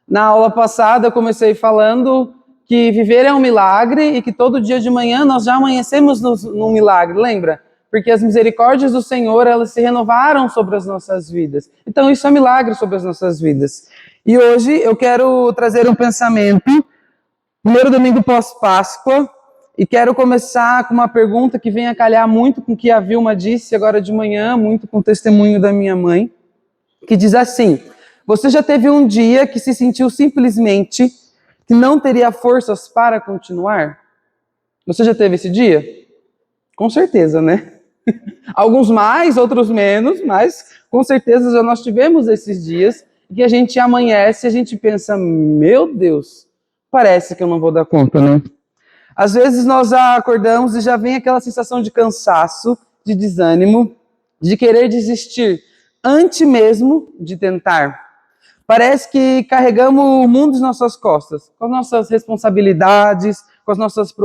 Na aula passada eu comecei falando que viver é um milagre e que todo dia de manhã nós já amanhecemos num milagre, lembra? Porque as misericórdias do Senhor, elas se renovaram sobre as nossas vidas. Então isso é um milagre sobre as nossas vidas. E hoje eu quero trazer um pensamento, primeiro domingo pós-Páscoa, e quero começar com uma pergunta que vem a calhar muito com o que a Vilma disse agora de manhã, muito com o testemunho da minha mãe, que diz assim: você já teve um dia que se sentiu simplesmente que não teria forças para continuar? Você já teve esse dia? Com certeza, né? Alguns mais, outros menos, mas com certeza já nós tivemos esses dias que a gente amanhece e a gente pensa, meu Deus, parece que eu não vou dar conta, né? Às vezes nós já acordamos e já vem aquela sensação de cansaço, de desânimo, de querer desistir, antes mesmo de tentar. Parece que carregamos o mundo nas nossas costas, com as nossas responsabilidades, com as nossas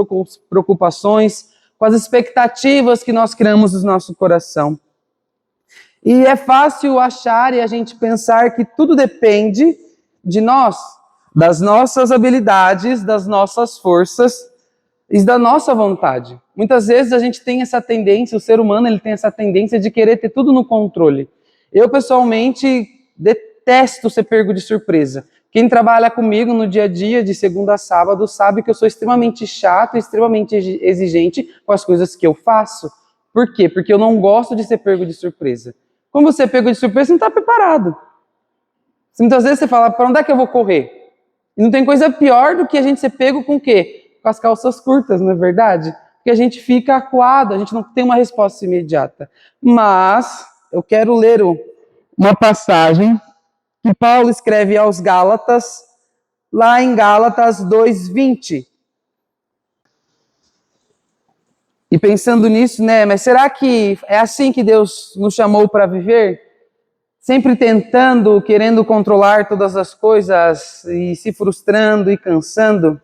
preocupações, com as expectativas que nós criamos no nosso coração. E é fácil achar e a gente pensar que tudo depende de nós, das nossas habilidades, das nossas forças e da nossa vontade. Muitas vezes a gente tem essa tendência, o ser humano ele tem essa tendência de querer ter tudo no controle. Eu, pessoalmente, detesto ser pego de surpresa. Quem trabalha comigo no dia a dia, de segunda a sábado, sabe que eu sou extremamente chato, extremamente exigente com as coisas que eu faço. Por quê? Porque eu não gosto de ser pego de surpresa. Quando você é pego de surpresa, você não está preparado. Muitas vezes você fala, para onde é que eu vou correr? E não tem coisa pior do que a gente ser pego com o quê? Com as calças curtas, não é verdade? Porque a gente fica acuado, a gente não tem uma resposta imediata. Mas eu quero ler uma passagem que Paulo escreve aos Gálatas, lá em Gálatas 2:20. E pensando nisso, né, mas será que é assim que Deus nos chamou para viver? Sempre tentando, querendo controlar todas as coisas e se frustrando e cansando?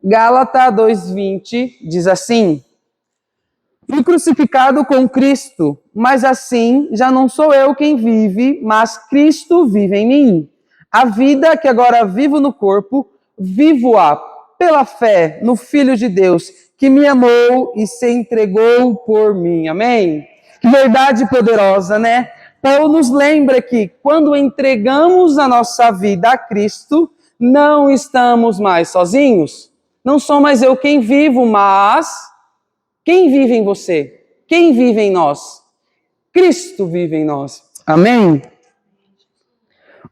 Gálatas 2:20 diz assim: fui crucificado com Cristo, mas assim já não sou eu quem vive, mas Cristo vive em mim. A vida que agora vivo no corpo, vivo-a pela fé no Filho de Deus, que me amou e se entregou por mim. Amém? Que verdade poderosa, né? Paulo nos lembra que quando entregamos a nossa vida a Cristo, não estamos mais sozinhos. Não sou mais eu quem vivo, mas quem vive em você? Quem vive em nós? Cristo vive em nós. Amém?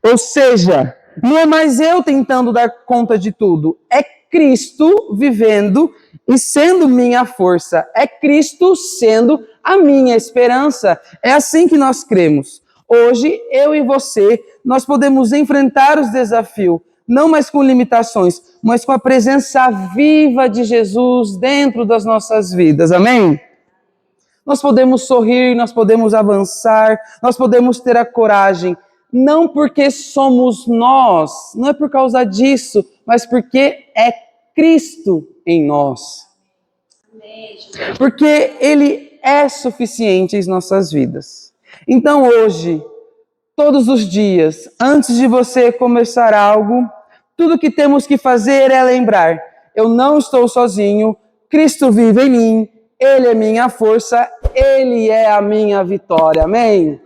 Ou seja, não é mais eu tentando dar conta de tudo. É Cristo vivendo e sendo minha força. É Cristo sendo a minha esperança. É assim que nós cremos. Hoje, eu e você, nós podemos enfrentar os desafios, não mais com limitações, mas com a presença viva de Jesus dentro das nossas vidas. Amém? Nós podemos sorrir, nós podemos avançar, nós podemos ter a coragem, não porque somos nós, não é por causa disso, mas porque é Cristo em nós. Porque Ele é suficiente em nossas vidas. Então hoje, todos os dias, antes de você começar algo, tudo que temos que fazer é lembrar: eu não estou sozinho, Cristo vive em mim, Ele é minha força, Ele é a minha vitória. Amém?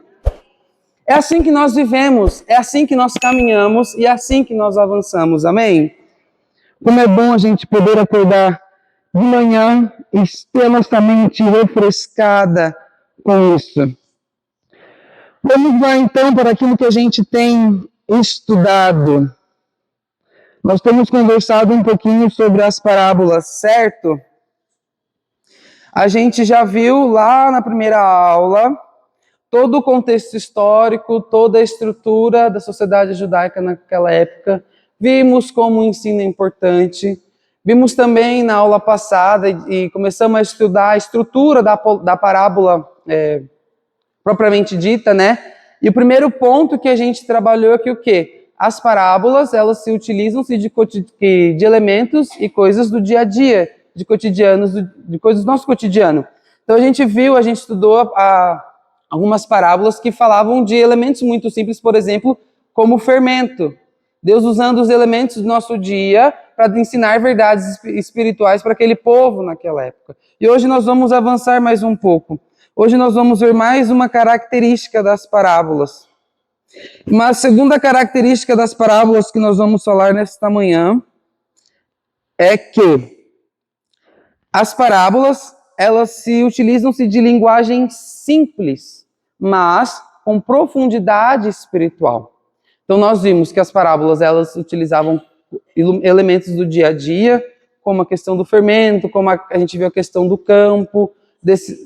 É assim que nós vivemos, é assim que nós caminhamos e é assim que nós avançamos. Amém? Como é bom a gente poder acordar de manhã e ter a nossa mente refrescada com isso. Vamos lá então para aquilo que a gente tem estudado. Nós temos conversado um pouquinho sobre as parábolas, certo? A gente já viu lá na primeira aula todo o contexto histórico, toda a estrutura da sociedade judaica naquela época. Vimos como o ensino é importante. Vimos também na aula passada e começamos a estudar a estrutura da parábola propriamente dita, né? E o primeiro ponto que a gente trabalhou é que o quê? As parábolas, elas se utilizam-se de elementos e coisas do dia a dia, de coisas do nosso cotidiano. Então a gente estudou algumas parábolas que falavam de elementos muito simples, por exemplo, como fermento. Deus usando os elementos do nosso dia para ensinar verdades espirituais para aquele povo naquela época. E hoje nós vamos avançar mais um pouco. Hoje nós vamos ver mais uma característica das parábolas. Uma segunda característica das parábolas que nós vamos falar nesta manhã é que as parábolas, elas se utilizam-se de linguagem simples, mas com profundidade espiritual. Então nós vimos que as parábolas, elas utilizavam elementos do dia a dia, como a questão do fermento, como a gente viu a questão do campo,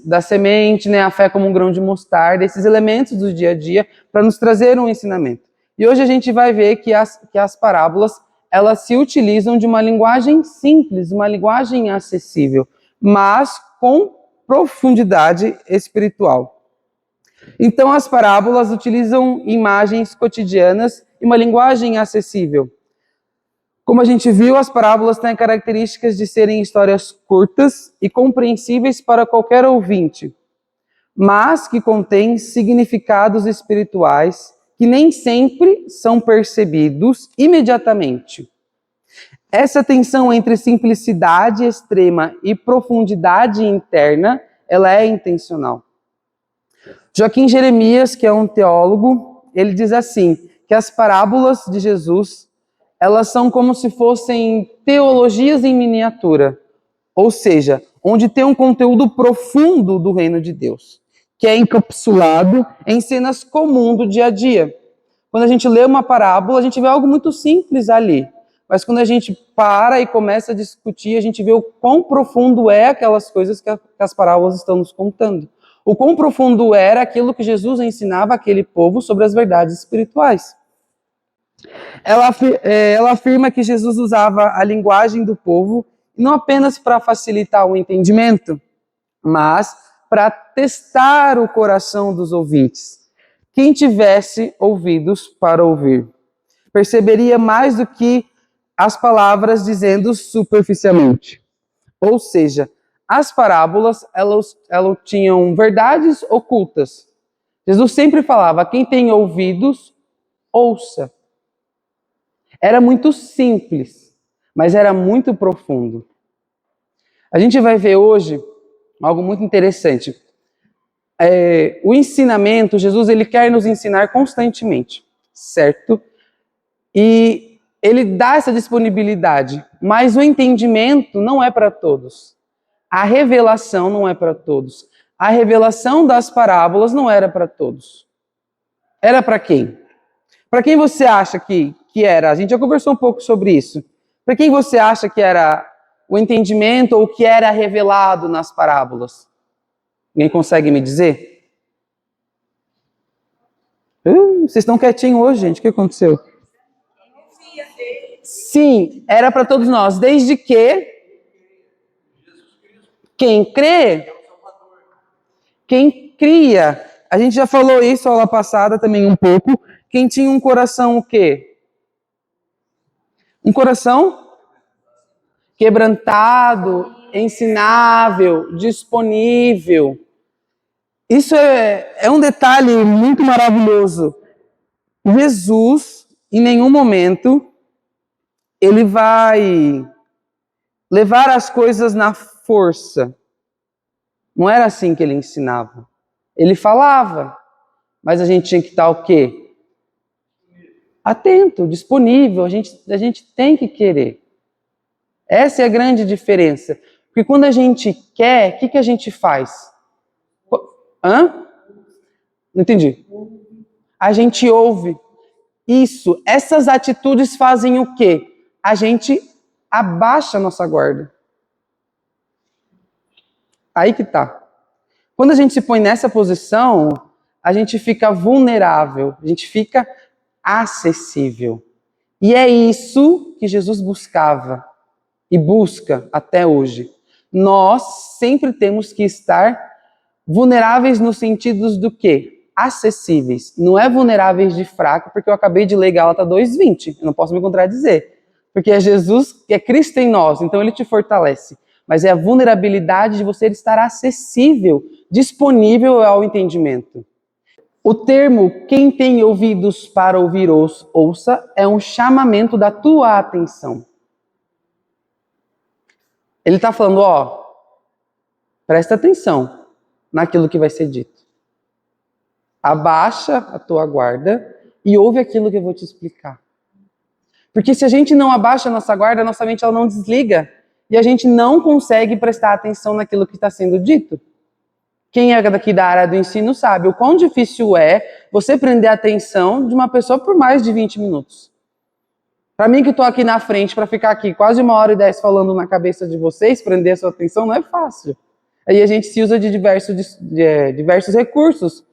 da semente, né, a fé como um grão de mostarda, esses elementos do dia a dia, para nos trazer um ensinamento. E hoje a gente vai ver que as parábolas, elas se utilizam de uma linguagem simples, uma linguagem acessível, mas com profundidade espiritual. Então as parábolas utilizam imagens cotidianas e uma linguagem acessível. Como a gente viu, as parábolas têm características de serem histórias curtas e compreensíveis para qualquer ouvinte, mas que contêm significados espirituais que nem sempre são percebidos imediatamente. Essa tensão entre simplicidade extrema e profundidade interna, ela é intencional. Joaquim Jeremias, que é um teólogo, ele diz assim, que as parábolas de Jesus, elas são como se fossem teologias em miniatura, ou seja, onde tem um conteúdo profundo do reino de Deus, que é encapsulado em cenas comuns do dia a dia. Quando a gente lê uma parábola, a gente vê algo muito simples ali, mas quando a gente para e começa a discutir, a gente vê o quão profundo é aquelas coisas que as parábolas estão nos contando. O quão profundo era aquilo que Jesus ensinava àquele povo sobre as verdades espirituais. Ela afirma que Jesus usava a linguagem do povo não apenas para facilitar o entendimento, mas para testar o coração dos ouvintes. Quem tivesse ouvidos para ouvir perceberia mais do que as palavras dizendo superficialmente. Ou seja, as parábolas, elas tinham verdades ocultas. Jesus sempre falava, quem tem ouvidos, ouça. Era muito simples, mas era muito profundo. A gente vai ver hoje algo muito interessante. O ensinamento, Jesus ele quer nos ensinar constantemente, certo? E ele dá essa disponibilidade, mas o entendimento não é para todos. A revelação não é para todos. A revelação das parábolas não era para todos. Era para quem? Para quem você acha que era? A gente já conversou um pouco sobre isso. Para quem você acha que era o entendimento ou que era revelado nas parábolas? Alguém consegue me dizer? Vocês estão quietinhos hoje, gente. O que aconteceu? Sim, era para todos nós. Desde que quem crê, quem cria. A gente já falou isso aula passada também um pouco. Quem tinha um coração o quê? Um coração quebrantado, ensinável, disponível. Isso é um detalhe muito maravilhoso. Jesus, em nenhum momento, ele vai levar as coisas na força. Não era assim que ele ensinava. Ele falava, mas a gente tinha que estar o quê? Atento, disponível, a gente tem que querer. Essa é a grande diferença. Porque quando a gente quer, o que a gente faz? Não entendi. A gente ouve. Isso, essas atitudes fazem o quê? A gente abaixa a nossa guarda. Aí que tá. Quando a gente se põe nessa posição, a gente fica vulnerável, a gente fica acessível. E é isso que Jesus buscava e busca até hoje. Nós sempre temos que estar vulneráveis no sentido do quê? Acessíveis. Não é vulneráveis de fraco, porque eu acabei de ler Gálatas 2:20. Eu não posso me contradizer. Porque é Jesus, que é Cristo em nós, então ele te fortalece. Mas é a vulnerabilidade de você estar acessível, disponível ao entendimento. O termo quem tem ouvidos para ouvir ouça é um chamamento da tua atenção. Ele está falando, ó, presta atenção naquilo que vai ser dito. Abaixa a tua guarda e ouve aquilo que eu vou te explicar. Porque se a gente não abaixa a nossa guarda, a nossa mente ela não desliga. E a gente não consegue prestar atenção naquilo que está sendo dito. Quem é daqui da área do ensino sabe o quão difícil é você prender a atenção de uma pessoa por mais de 20 minutos. Para mim que estou aqui na frente, para ficar aqui quase 1h10 falando na cabeça de vocês, prender a sua atenção não é fácil. Aí a gente se usa de diversos recursos.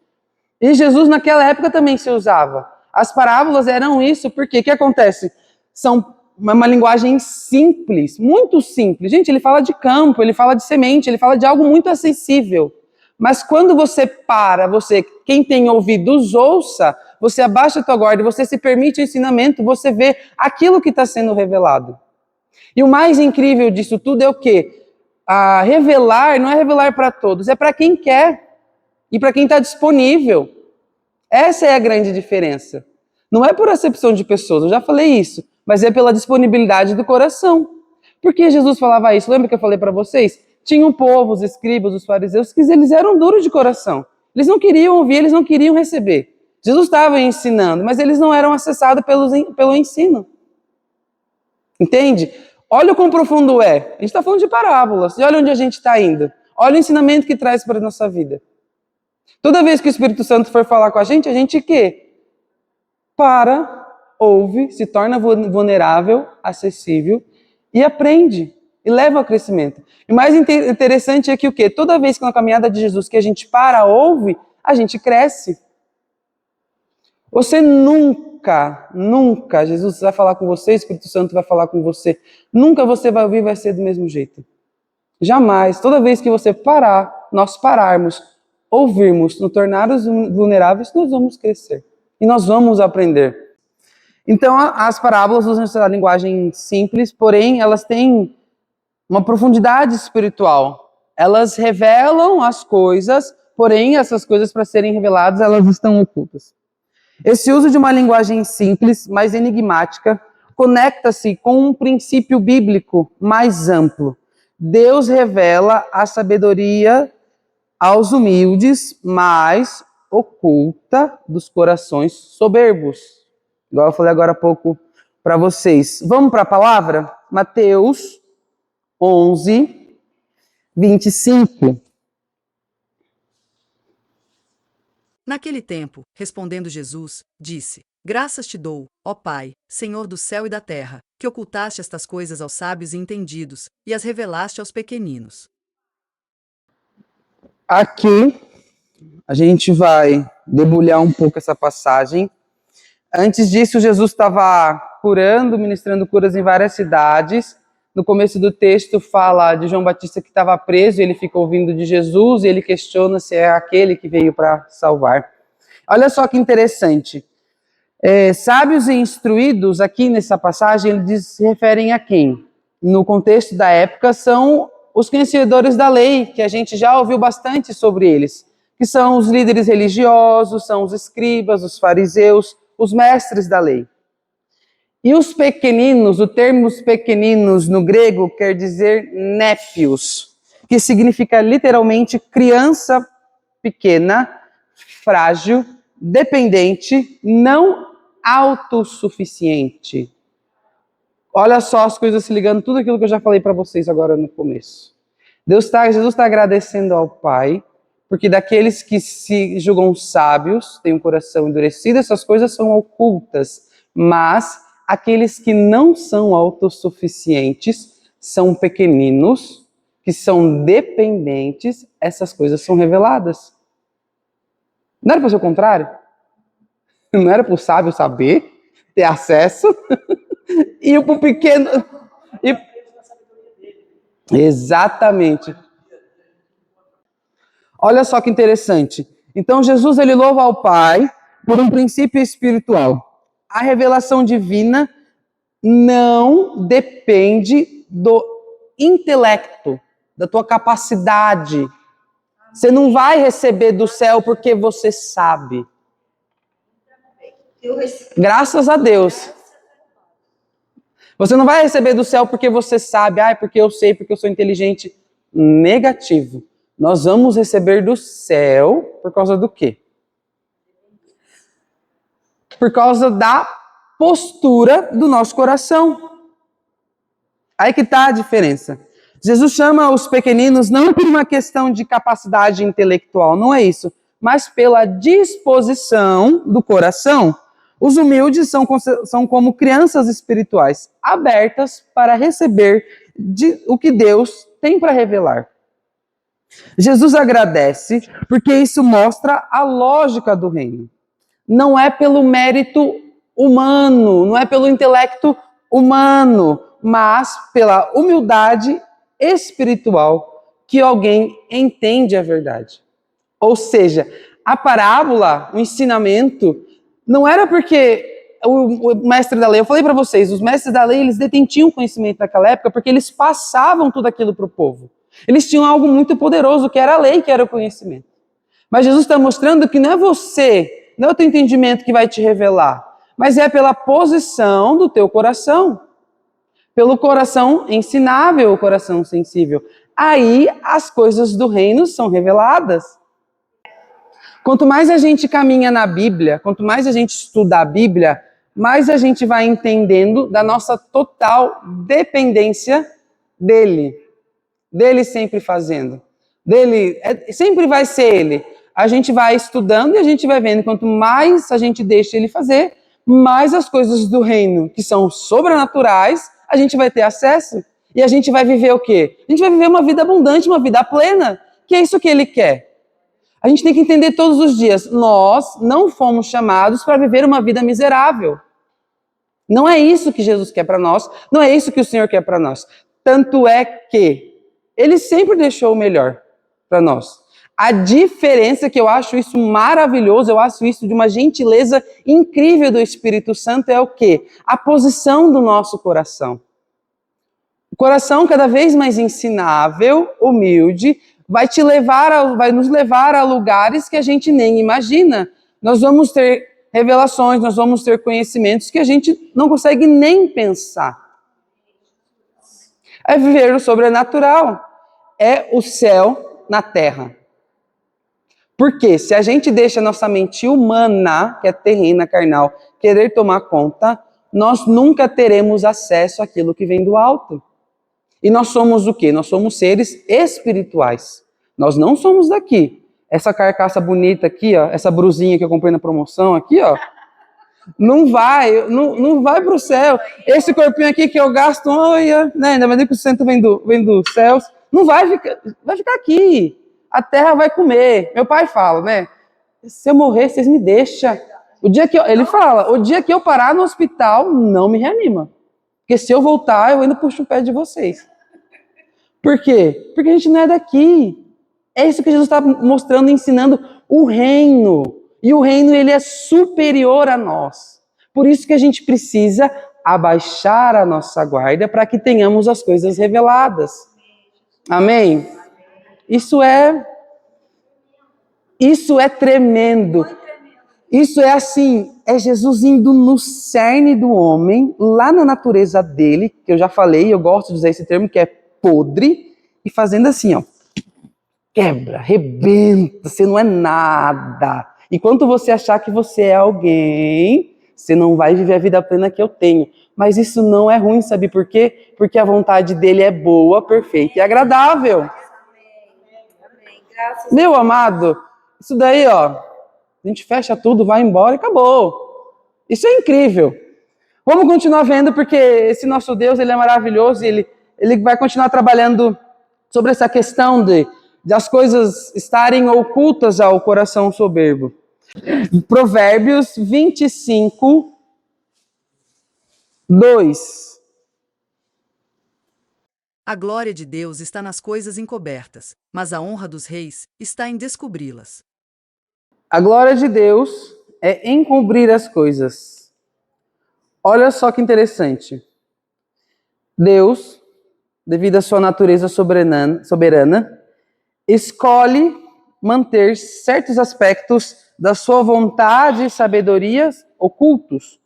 E Jesus naquela época também se usava. As parábolas eram isso, porque o que acontece? São uma linguagem simples, muito simples. Gente, ele fala de campo, ele fala de semente, ele fala de algo muito acessível. Mas quando você para, quem tem ouvidos, ouça, você abaixa a tua guarda e você se permite o ensinamento, você vê aquilo que está sendo revelado. E o mais incrível disso tudo é o quê? Revelar não é revelar para todos, é para quem quer e para quem está disponível. Essa é a grande diferença. Não é por acepção de pessoas, eu já falei isso, mas é pela disponibilidade do coração. Por que Jesus falava isso? Lembra que eu falei para vocês? Tinha um povo, os escribas, os fariseus, que eles eram duros de coração. Eles não queriam ouvir, eles não queriam receber. Jesus estava ensinando, mas eles não eram acessados pelo ensino. Entende? Olha o quão profundo é. A gente está falando de parábolas. E olha onde a gente está indo. Olha o ensinamento que traz para a nossa vida. Toda vez que o Espírito Santo for falar com a gente quê? Para, ouve, se torna vulnerável, acessível e aprende. E leva ao crescimento. E o mais interessante é que o quê? Toda vez que na caminhada de Jesus que a gente para, ouve, a gente cresce. Você nunca, Jesus vai falar com você, o Espírito Santo vai falar com você, nunca você vai ouvir e vai ser do mesmo jeito. Jamais. Toda vez que você parar, nós pararmos, ouvirmos, nos tornarmos vulneráveis, nós vamos crescer. E nós vamos aprender. Então, as parábolas usam essa linguagem simples, porém, elas têm uma profundidade espiritual. Elas revelam as coisas, porém, essas coisas, para serem reveladas, elas estão ocultas. Esse uso de uma linguagem simples, mas enigmática, conecta-se com um princípio bíblico mais amplo. Deus revela a sabedoria aos humildes, mas oculta dos corações soberbos. Igual eu falei agora há pouco para vocês. Vamos para a palavra? Mateus 11, 25. Naquele tempo, respondendo Jesus, disse: Graças te dou, ó Pai, Senhor do céu e da terra, que ocultaste estas coisas aos sábios e entendidos, e as revelaste aos pequeninos. Aqui, a gente vai debulhar um pouco essa passagem. Antes disso, Jesus estava curando, ministrando curas em várias cidades. No começo do texto fala de João Batista que estava preso, ele fica ouvindo de Jesus e ele questiona se é aquele que veio para salvar. Olha só que interessante. Sábios e instruídos, aqui nessa passagem, eles se referem a quem? No contexto da época, são os conhecedores da lei, que a gente já ouviu bastante sobre eles, que são os líderes religiosos, são os escribas, os fariseus, os mestres da lei. E os pequeninos, o termo pequeninos no grego quer dizer népios, que significa literalmente criança pequena, frágil, dependente, não autossuficiente. Olha só as coisas se ligando, tudo aquilo que eu já falei para vocês agora no começo. Jesus está agradecendo ao Pai, porque daqueles que se julgam sábios, têm um coração endurecido, essas coisas são ocultas, mas aqueles que não são autossuficientes, são pequeninos, que são dependentes, essas coisas são reveladas. Não era para ser o contrário? Não era para o sábio saber, ter acesso, e para o pequeno... Exatamente. Olha só que interessante. Então Jesus ele louva ao Pai por um princípio espiritual. A revelação divina não depende do intelecto, da tua capacidade. Você não vai receber do céu porque você sabe. Graças a Deus. Você não vai receber do céu porque você sabe, porque eu sei, porque eu sou inteligente. Negativo. Nós vamos receber do céu por causa do quê? Por causa da postura do nosso coração. Aí que está a diferença. Jesus chama os pequeninos não por uma questão de capacidade intelectual, não é isso, mas pela disposição do coração. Os humildes são como crianças espirituais, abertas para receber o que Deus tem para revelar. Jesus agradece porque isso mostra a lógica do reino. Não é pelo mérito humano, não é pelo intelecto humano, mas pela humildade espiritual que alguém entende a verdade. Ou seja, a parábola, o ensinamento, não era porque o mestre da lei, eu falei para vocês, os mestres da lei, eles detinham conhecimento naquela época porque eles passavam tudo aquilo para o povo. Eles tinham algo muito poderoso, que era a lei, que era o conhecimento. Mas Jesus está mostrando que não é você, não é o teu entendimento que vai te revelar, mas é pela posição do teu coração. Pelo coração ensinável, o coração sensível. Aí as coisas do reino são reveladas. Quanto mais a gente caminha na Bíblia, quanto mais a gente estuda a Bíblia, mais a gente vai entendendo da nossa total dependência dele. Dele sempre fazendo. Dele, sempre vai ser ele. A gente vai estudando e a gente vai vendo, quanto mais a gente deixa ele fazer, mais as coisas do reino, que são sobrenaturais, a gente vai ter acesso. E a gente vai viver o quê? A gente vai viver uma vida abundante, uma vida plena, que é isso que ele quer. A gente tem que entender todos os dias, nós não fomos chamados para viver uma vida miserável. Não é isso que Jesus quer para nós, não é isso que o Senhor quer para nós. Tanto é que ele sempre deixou o melhor para nós. A diferença, que eu acho isso maravilhoso, eu acho isso de uma gentileza incrível do Espírito Santo, é o quê? A posição do nosso coração. O coração cada vez mais ensinável, humilde, vai nos levar a lugares que a gente nem imagina. Nós vamos ter revelações, nós vamos ter conhecimentos que a gente não consegue nem pensar. É viver o sobrenatural, é o céu na terra. Porque se a gente deixa a nossa mente humana, que é terrena, carnal, querer tomar conta, nós nunca teremos acesso àquilo que vem do alto. E nós somos o quê? Nós somos seres espirituais. Nós não somos daqui. Essa carcaça bonita aqui, ó, essa brusinha que eu comprei na promoção aqui, ó, não vai para o céu. Esse corpinho aqui que eu gasto, olha, né, ainda mais que o centro vem dos céus, não vai ficar aqui. A terra vai comer. Meu pai fala, né? Se eu morrer, vocês me deixam. Ele fala, o dia que eu parar no hospital, não me reanima. Porque se eu voltar, eu ainda puxo o pé de vocês. Por quê? Porque a gente não é daqui. É isso que Jesus está mostrando, ensinando o reino. E o reino, ele é superior a nós. Por isso que a gente precisa abaixar a nossa guarda para que tenhamos as coisas reveladas. Amém? Isso é tremendo. Isso é assim, é Jesus indo no cerne do homem, lá na natureza dele, que eu já falei, eu gosto de usar esse termo, que é podre, e fazendo assim, ó, quebra, rebenta, você não é nada. Enquanto você achar que você é alguém, você não vai viver a vida plena que eu tenho. Mas isso não é ruim, sabe por quê? Porque a vontade dele é boa, perfeita e agradável. Meu amado, isso daí, ó, a gente fecha tudo, vai embora e acabou. Isso é incrível. Vamos continuar vendo, porque esse nosso Deus, ele é maravilhoso e ele vai continuar trabalhando sobre essa questão de as coisas estarem ocultas ao coração soberbo. Provérbios 25, 2. A glória de Deus está nas coisas encobertas, mas a honra dos reis está em descobri-las. A glória de Deus é encobrir as coisas. Olha só que interessante. Deus, devido à sua natureza soberana, escolhe manter certos aspectos da sua vontade e sabedoria, ocultos.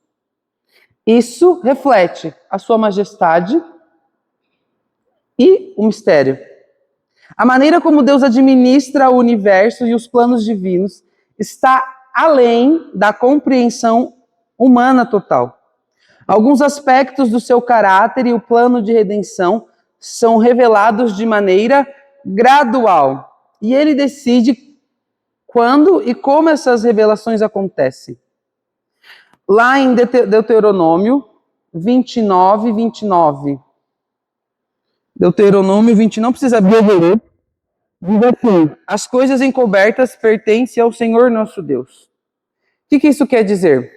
Isso reflete a sua majestade e o mistério. A maneira como Deus administra o universo e os planos divinos está além da compreensão humana total. Alguns aspectos do seu caráter e o plano de redenção são revelados de maneira gradual. E ele decide quando e como essas revelações acontecem. Lá em Deuteronômio 29, 29. Deuteronômio 20, não precisa abrir o ler. Diz assim: as coisas encobertas pertencem ao Senhor nosso Deus. O que isso quer dizer?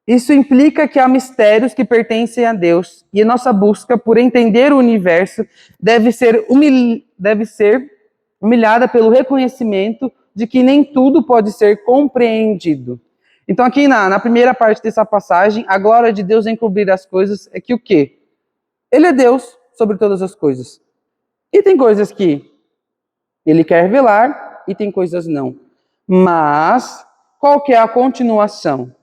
Isso implica que há mistérios que pertencem a Deus e a nossa busca por entender o universo deve ser humilhada pelo reconhecimento de que nem tudo pode ser compreendido. Então aqui na primeira parte dessa passagem, a glória de Deus em encobrir as coisas é que o quê? Ele é Deus sobre todas as coisas. E tem coisas que ele quer revelar e tem coisas não. Mas qual que é a continuação?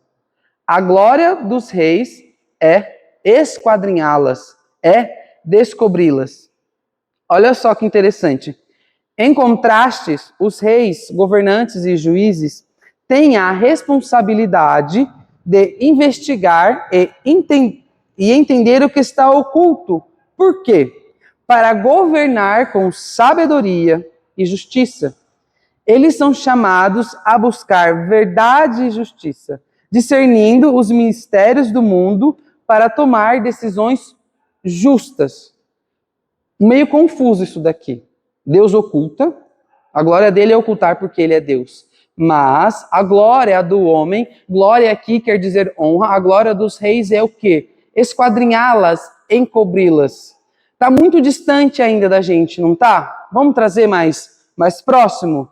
A glória dos reis é esquadrinhá-las, é descobri-las. Olha só que interessante. Em contraste, os reis, governantes e juízes têm a responsabilidade de investigar e entender o que está oculto. Por quê? Para governar com sabedoria e justiça. Eles são chamados a buscar verdade e justiça, discernindo os mistérios do mundo para tomar decisões justas. Meio confuso isso daqui. Deus oculta, a glória dele é ocultar porque ele é Deus. Mas a glória do homem, glória aqui quer dizer honra, a glória dos reis é o quê? Esquadrinhá-las, encobri-las. Está muito distante ainda da gente, não está? Vamos trazer mais próximo?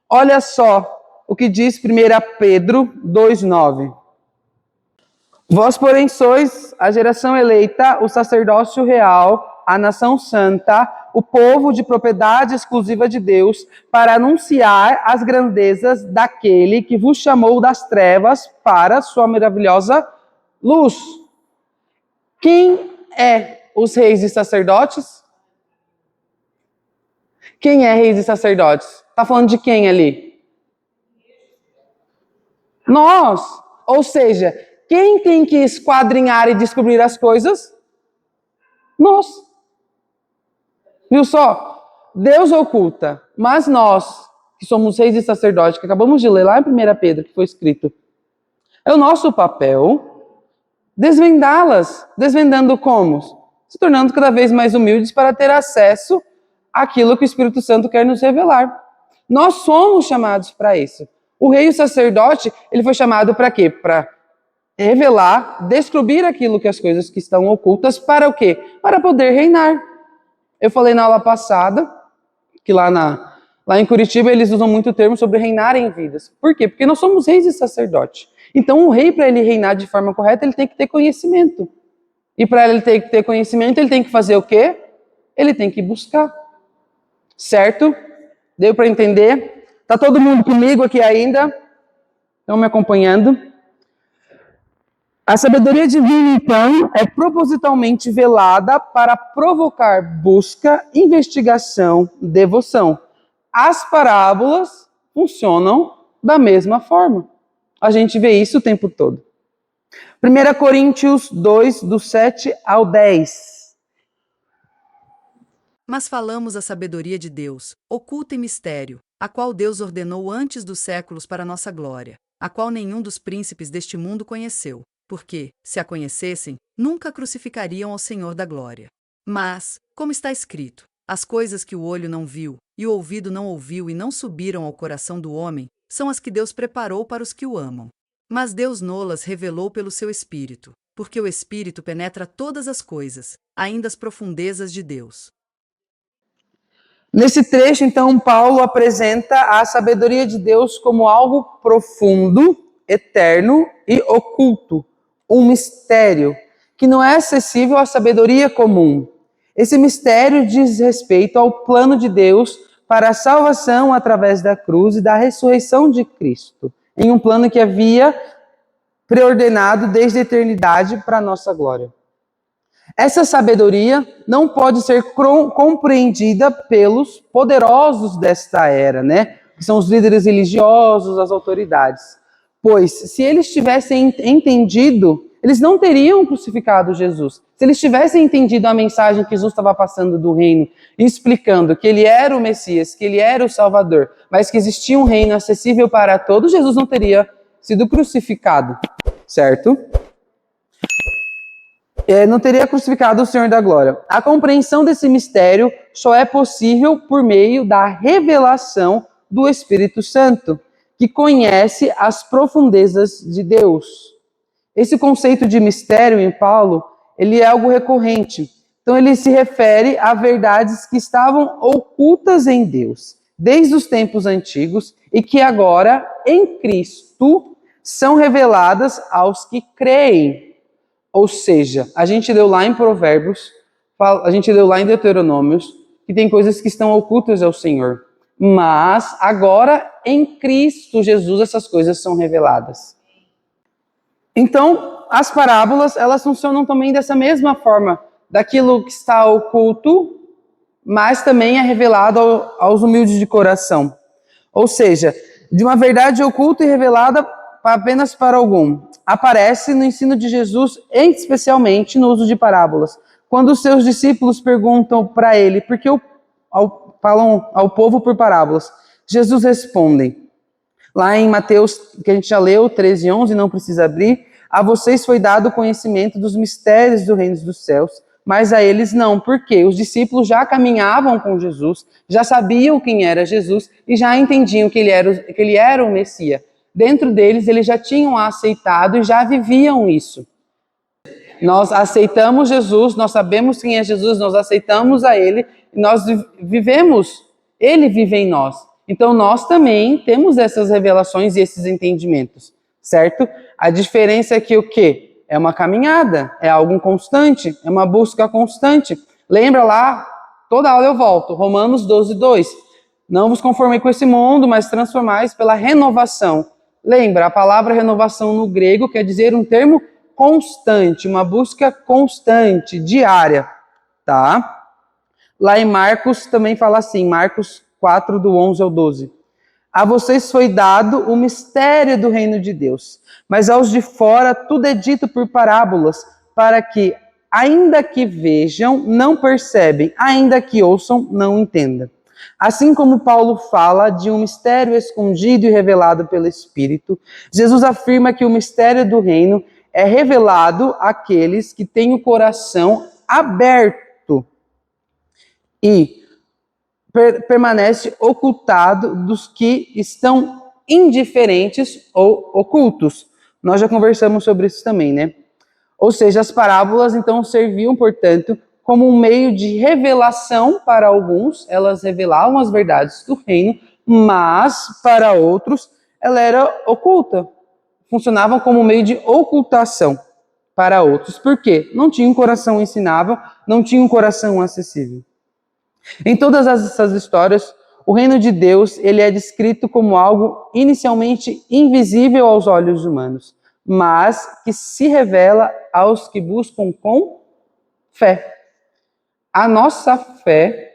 Olha só o que diz 1 Pedro 2,9. Vós, porém, sois a geração eleita, o sacerdócio real, a nação santa, o povo de propriedade exclusiva de Deus, para anunciar as grandezas daquele que vos chamou das trevas para sua maravilhosa luz. Quem é os reis e sacerdotes? Quem é reis e sacerdotes? Está falando de quem ali? Nós. Ou seja, quem tem que esquadrinhar e descobrir as coisas? Nós. Viu só? Deus oculta, mas nós, que somos reis e sacerdotes, que acabamos de ler lá em 1 Pedro, que foi escrito, é o nosso papel desvendá-las. Desvendando como? Se tornando cada vez mais humildes para ter acesso àquilo que o Espírito Santo quer nos revelar. Nós somos chamados para isso. O rei e o sacerdote, ele foi chamado para quê? Para revelar, descobrir aquilo que as coisas que estão ocultas, para o quê? Para poder reinar. Eu falei na aula passada, que lá em Curitiba eles usam muito o termo sobre reinar em vidas. Por quê? Porque nós somos reis e sacerdotes. Então o rei, para ele reinar de forma correta, ele tem que ter conhecimento. E para ele ter conhecimento, ele tem que fazer o quê? Ele tem que buscar. Certo? Deu para entender? Tá todo mundo comigo aqui ainda? Estão me acompanhando? A sabedoria divina, então, é propositalmente velada para provocar busca, investigação, devoção. As parábolas funcionam da mesma forma. A gente vê isso o tempo todo. 1 Coríntios 2, do 7 ao 10. Mas falamos a sabedoria de Deus, oculta em mistério, a qual Deus ordenou antes dos séculos para nossa glória, a qual nenhum dos príncipes deste mundo conheceu, porque, se a conhecessem, nunca crucificariam ao Senhor da glória. Mas, como está escrito, as coisas que o olho não viu, e o ouvido não ouviu e não subiram ao coração do homem, são as que Deus preparou para os que o amam. Mas Deus nolas revelou pelo seu Espírito, porque o Espírito penetra todas as coisas, ainda as profundezas de Deus. Nesse trecho, então, Paulo apresenta a sabedoria de Deus como algo profundo, eterno e oculto, um mistério que não é acessível à sabedoria comum. Esse mistério diz respeito ao plano de Deus para a salvação através da cruz e da ressurreição de Cristo, em um plano que havia preordenado desde a eternidade para a nossa glória. Essa sabedoria não pode ser compreendida pelos poderosos desta era, né? Que são os líderes religiosos, as autoridades. Pois, se eles tivessem entendido, eles não teriam crucificado Jesus. Se eles tivessem entendido a mensagem que Jesus estava passando do reino, explicando que ele era o Messias, que ele era o Salvador, mas que existia um reino acessível para todos, Jesus não teria sido crucificado, certo? Não teria crucificado o Senhor da Glória. A compreensão desse mistério só é possível por meio da revelação do Espírito Santo, que conhece as profundezas de Deus. Esse conceito de mistério em Paulo, ele é algo recorrente. Então ele se refere a verdades que estavam ocultas em Deus, desde os tempos antigos, e que agora, em Cristo, são reveladas aos que creem. Ou seja, a gente leu lá em Provérbios, a gente leu lá em Deuteronômios, que tem coisas que estão ocultas ao Senhor. Mas agora, em Cristo Jesus, essas coisas são reveladas. Então, as parábolas, elas funcionam também dessa mesma forma, daquilo que está oculto, mas também é revelado aos humildes de coração. Ou seja, de uma verdade oculta e revelada apenas para algum. Aparece no ensino de Jesus, especialmente no uso de parábolas. Quando os seus discípulos perguntam para ele, por que falam ao povo por parábolas? Jesus responde, lá em Mateus, que a gente já leu, 13:11, não precisa abrir, a vocês foi dado o conhecimento dos mistérios do reino dos céus, mas a eles não. Por quê? Os discípulos já caminhavam com Jesus, já sabiam quem era Jesus e já entendiam que ele era o Messias. Dentro deles, eles já tinham aceitado e já viviam isso. Nós aceitamos Jesus, nós sabemos quem é Jesus, nós aceitamos a Ele, nós vivemos, Ele vive em nós. Então, nós também temos essas revelações e esses entendimentos, certo? A diferença é que o quê? É uma caminhada, é algo constante, é uma busca constante. Lembra lá, toda aula eu volto, Romanos 12:2. Não vos conformei com esse mundo, mas transformais pela renovação. Lembra, a palavra renovação no grego quer dizer um termo constante, uma busca constante, diária, tá? Lá em Marcos também fala assim, Marcos 4, do 11 ao 12. A vocês foi dado o mistério do reino de Deus, mas aos de fora tudo é dito por parábolas, para que, ainda que vejam, não percebem, ainda que ouçam, não entendam. Assim como Paulo fala de um mistério escondido e revelado pelo Espírito, Jesus afirma que o mistério do reino é revelado àqueles que têm o coração aberto e permanece ocultado dos que estão indiferentes ou ocultos. Nós já conversamos sobre isso também, né? Ou seja, as parábolas então serviam, portanto, como um meio de revelação para alguns, elas revelavam as verdades do reino, mas para outros ela era oculta. Funcionavam como um meio de ocultação para outros. Por quê? Não tinha um coração ensinável, não tinha um coração acessível. Em todas essas histórias, o reino de Deus ele é descrito como algo inicialmente invisível aos olhos humanos, mas que se revela aos que buscam com fé. A nossa fé,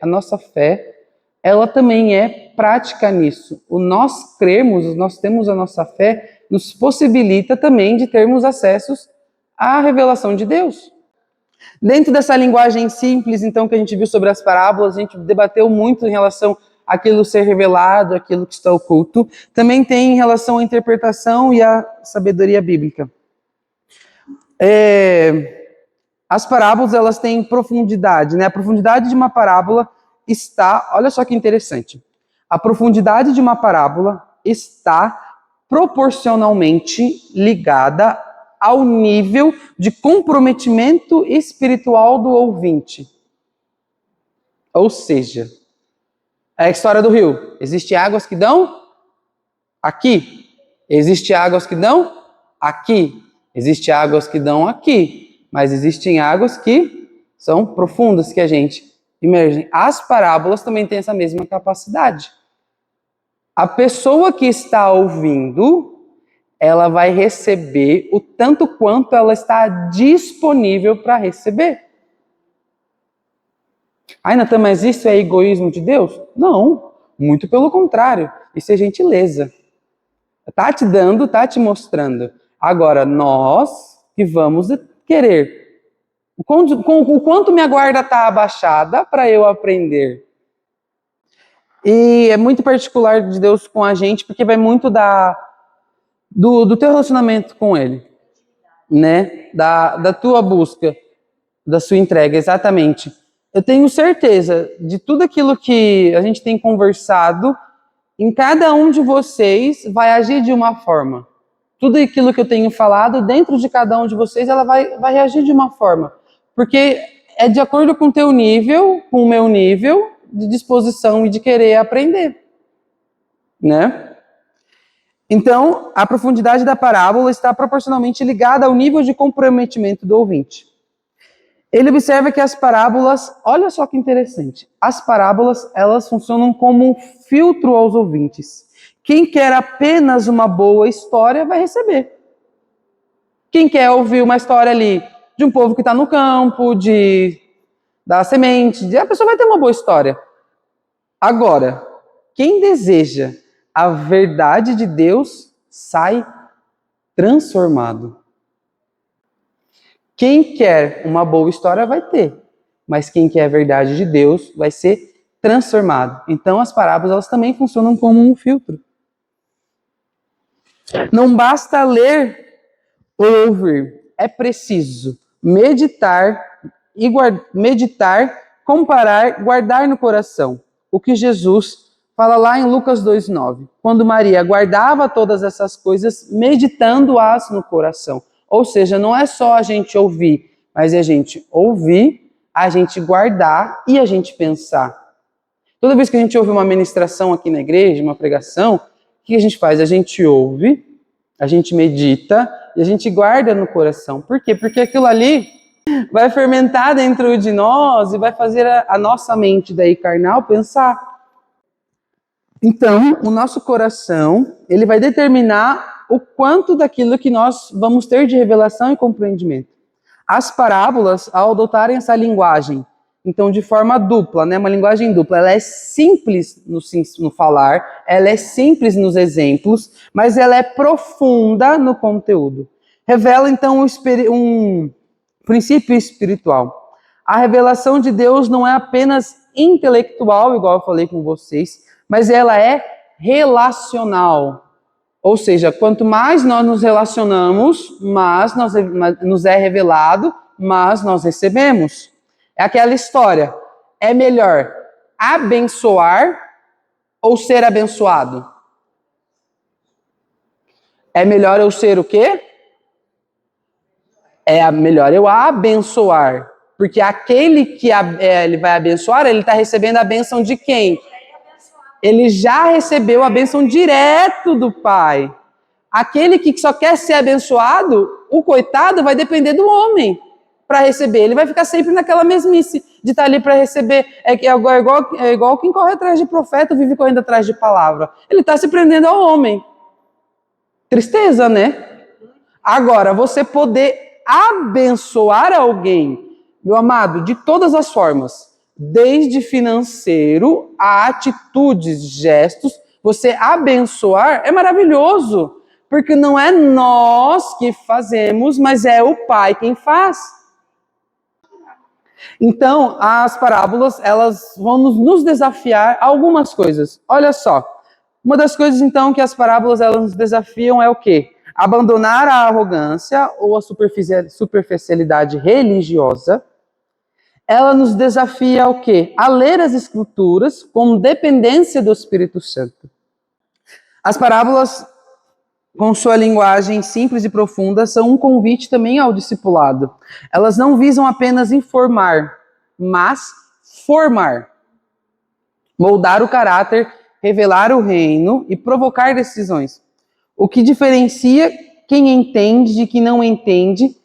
ela também é prática nisso. O nós crermos, nós temos a nossa fé, nos possibilita também de termos acessos à revelação de Deus. Dentro dessa linguagem simples, então, que a gente viu sobre as parábolas, a gente debateu muito em relação àquilo ser revelado, aquilo que está oculto. Também tem em relação à interpretação e à sabedoria bíblica. As parábolas, elas têm profundidade, né? A profundidade de uma parábola está, olha só que interessante, a profundidade de uma parábola está proporcionalmente ligada ao nível de comprometimento espiritual do ouvinte. Ou seja, é a história do rio. Existem águas que dão aqui. Existem águas que dão aqui. Existem águas que dão aqui. Mas existem águas que são profundas, que a gente imerge. As parábolas também têm essa mesma capacidade. A pessoa que está ouvindo, ela vai receber o tanto quanto ela está disponível para receber. Ai, Natan, mas isso é egoísmo de Deus? Não, muito pelo contrário. Isso é gentileza. Tá te dando, tá te mostrando. Agora, nós que vamos querer. O quanto minha guarda está abaixada para eu aprender. E é muito particular de Deus com a gente, porque vai muito do teu relacionamento com Ele, né? Da tua busca, da sua entrega, exatamente. Eu tenho certeza de tudo aquilo que a gente tem conversado, em cada um de vocês vai agir de uma forma. Tudo aquilo que eu tenho falado, dentro de cada um de vocês, ela vai reagir de uma forma. Porque é de acordo com o teu nível, com o meu nível de disposição e de querer aprender, né? Então, a profundidade da parábola está proporcionalmente ligada ao nível de comprometimento do ouvinte. Ele observa que as parábolas, olha só que interessante, as parábolas, elas funcionam como um filtro aos ouvintes. Quem quer apenas uma boa história vai receber. Quem quer ouvir uma história ali de um povo que está no campo, da semente, a pessoa vai ter uma boa história. Agora, quem deseja a verdade de Deus sai transformado. Quem quer uma boa história vai ter, mas quem quer a verdade de Deus vai ser transformado. Então as parábolas elas também funcionam como um filtro. Não basta ler ou ouvir, é preciso meditar, comparar, guardar no coração. O que Jesus fala lá em Lucas 2,9. Quando Maria guardava todas essas coisas, meditando-as no coração. Ou seja, não é só a gente ouvir, mas é a gente ouvir, a gente guardar e a gente pensar. Toda vez que a gente ouve uma ministração aqui na igreja, uma pregação, o que a gente faz? A gente ouve, a gente medita e a gente guarda no coração. Por quê? Porque aquilo ali vai fermentar dentro de nós e vai fazer a nossa mente daí carnal pensar. Então, o nosso coração, ele vai determinar o quanto daquilo que nós vamos ter de revelação e compreendimento. As parábolas, ao adotarem essa linguagem, então de forma dupla, né, uma linguagem dupla, ela é simples no falar, ela é simples nos exemplos, mas ela é profunda no conteúdo. Revela então um princípio espiritual. A revelação de Deus não é apenas intelectual, igual eu falei com vocês, mas ela é relacional. Ou seja, quanto mais nós nos relacionamos, mais nos é revelado, mais nós recebemos. É aquela história. É melhor abençoar ou ser abençoado? É melhor eu ser o quê? É melhor eu abençoar. Porque aquele que ele vai abençoar, ele está recebendo a bênção de quem? Ele já recebeu a bênção direto do Pai. Aquele que só quer ser abençoado, o coitado vai depender do homem para receber. Ele vai ficar sempre naquela mesmice de estar ali para receber. É igual quem corre atrás de profeta, vive correndo atrás de palavra. Ele está se prendendo ao homem. Tristeza, né? Agora, você poder abençoar alguém, meu amado, de todas as formas, desde financeiro a atitudes, gestos, você abençoar é maravilhoso, porque não é nós que fazemos, mas é o Pai quem faz. Então, as parábolas, elas vão nos desafiar a algumas coisas. Olha só, uma das coisas, então, que as parábolas elas nos desafiam é o quê? Abandonar a arrogância ou a superficialidade religiosa. Ela nos desafia o quê? A ler as Escrituras com dependência do Espírito Santo. As parábolas, com sua linguagem simples e profunda, são um convite também ao discipulado. Elas não visam apenas informar, mas formar. Moldar o caráter, revelar o reino e provocar decisões. O que diferencia quem entende de quem não entende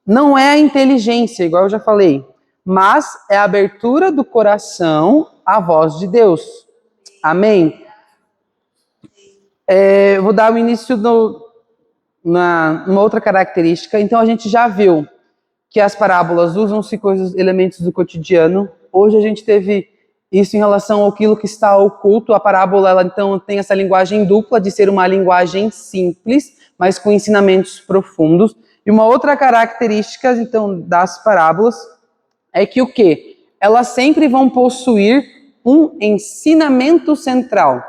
não é a inteligência, igual eu já falei, mas é a abertura do coração à voz de Deus. Amém? Eu vou dar o início uma outra característica. Então a gente já viu que as parábolas usam-se elementos do cotidiano. Hoje a gente teve isso em relação àquilo que está oculto. A parábola, ela então tem essa linguagem dupla de ser uma linguagem simples, mas com ensinamentos profundos. E uma outra característica, então, das parábolas é que o quê? Elas sempre vão possuir um ensinamento central.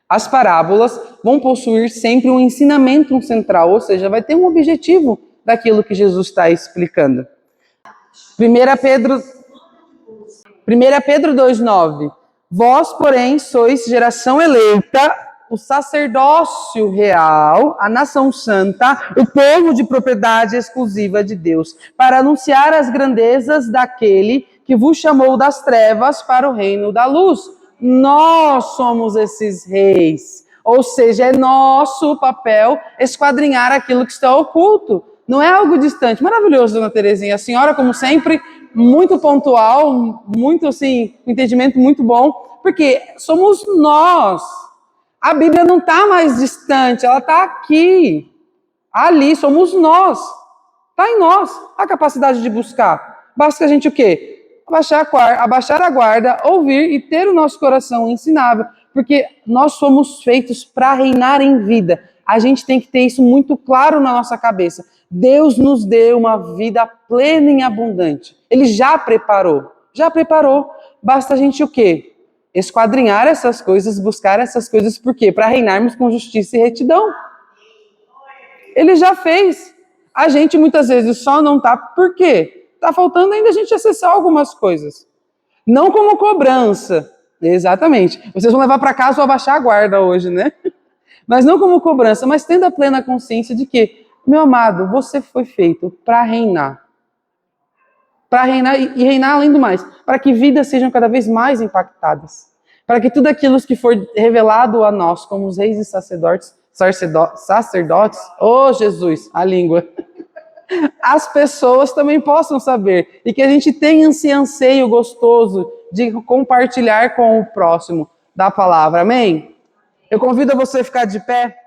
As parábolas vão possuir sempre um ensinamento central, ou seja, vai ter um objetivo daquilo que Jesus está explicando. 1 Pedro 2,9. Vós, porém, sois geração eleita, o sacerdócio real, a nação santa, o povo de propriedade exclusiva de Deus, para anunciar as grandezas daquele que vos chamou das trevas para o reino da luz. Nós somos esses reis, ou seja, é nosso papel esquadrinhar aquilo que está oculto. Não é algo distante. Maravilhoso, dona Terezinha. A senhora, como sempre, muito pontual, muito assim, um entendimento muito bom, porque somos nós. A Bíblia não está mais distante, ela está aqui. Ali, somos nós. Está em nós a capacidade de buscar. Basta a gente o quê? Abaixar a guarda, ouvir e ter o nosso coração ensinável, porque nós somos feitos para reinar em vida. A gente tem que ter isso muito claro na nossa cabeça. Deus nos deu uma vida plena e abundante. Ele já preparou. Basta a gente o quê? Esquadrinhar essas coisas, buscar essas coisas, por quê? Para reinarmos com justiça e retidão. Ele já fez. A gente muitas vezes só não está, por quê? Está faltando ainda a gente acessar algumas coisas. Não como cobrança. Exatamente. Vocês vão levar para casa ou abaixar a guarda hoje, né? Mas não como cobrança, mas tendo a plena consciência de que, meu amado, você foi feito para reinar. Para reinar e reinar além do mais. Para que vidas sejam cada vez mais impactadas. Para que tudo aquilo que for revelado a nós, como os reis e sacerdotes, oh Jesus, a língua, as pessoas também possam saber. E que a gente tenha esse anseio gostoso de compartilhar com o próximo da palavra. Amém? Eu convido a você a ficar de pé.